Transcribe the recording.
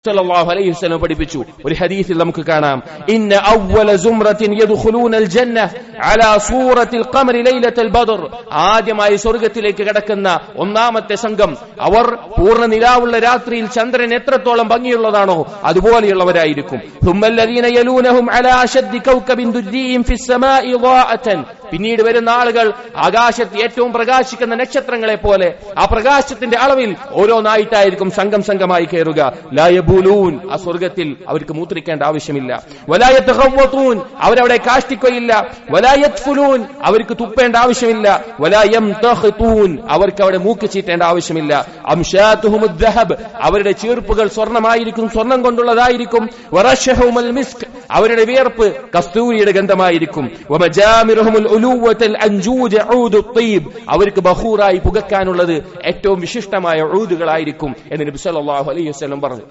സല്ലല്ലാഹു അലൈഹി വസല്ലം പഠിപ്പിച്ചു. ഒരു ഹദീസിൽ നമുക്ക് കാണാം, ഇന്ന അവ്വല സുംറത്തിൻ യദ്ഖുലൂനൽ ജന്ന അലാ സൂറത്തിൽ ഖമരി ലൈലത്തുൽ ബദർ. ആദ്യമായി സ്വർഗ്ഗത്തിലേക്ക് കടക്കുന്ന ഒന്നാമത്തെ സംഘം അവർ പൂർണ്ണ നിലാവുള്ള രാത്രിയിൽ ചന്ദ്രൻ എത്രത്തോളം ഭംഗിയുള്ളതാണോ അതുപോലെയുള്ളവരായിരിക്കും. സുമ്മല്ലദീന യലൂനഹും അലാ അശദ്ദി കൗകബിൻ ദുജ്ജിയിൻ ഫിസ് സമാഇ ളാഅതൻ. പിന്നീട് വരുന്ന ആളുകൾ ആകാശത്ത് ഏറ്റവും പ്രകാശിക്കുന്ന നക്ഷത്രങ്ങളെ പോലെ ആ പ്രകാശത്തിന്റെ അളവിൽ ഓരോന്നായിട്ടായിരിക്കും സംഘം സംഘമായി കയറുക. ലാ യബൂലൂൻ, ആ സ്വർഗ്ഗത്തിൽ അവർക്ക് മൂത്രിക്കേണ്ട ആവശ്യമില്ല. വലാ യതഖവ്വതൂൻ, അവരവിടെ കാഷ്ടിക്കുകയില്ല. വലാ യത്ഫുലൂൻ, അവർക്ക് തുപ്പേണ്ട ആവശ്യമില്ല. വലാ യംതഖിതൂൻ, അവർക്ക് അവിടെ മൂക്ക് ചീറ്റേണ്ട ആവശ്യമില്ല. അംശാതുഹുമുദ് ദഹബ്, അവരുടെ ചീർപ്പുകൾ സ്വർണ്ണമായിരിക്കും, സ്വർണം കൊണ്ടുള്ളതായിരിക്കും. വറശഹുമുൽ മിസ്ക്, അവരുടെ വിയർപ്പ് കസ്തൂരിയുടെ ഗന്ധമായിരിക്കും. വമജാമിറുഹുൽ ഉലൂവത്തുൽ അൻജൂജ് ഊദുത് തീബ്, അവർക്ക് ബഖൂറായി പുകക്കാനുള്ളത് ഏറ്റവും വിശിഷ്ടമായ ഊദുകളായിരിക്കും എന്ന് നബി സല്ലല്ലാഹു അലൈഹി വസല്ലം പറഞ്ഞു.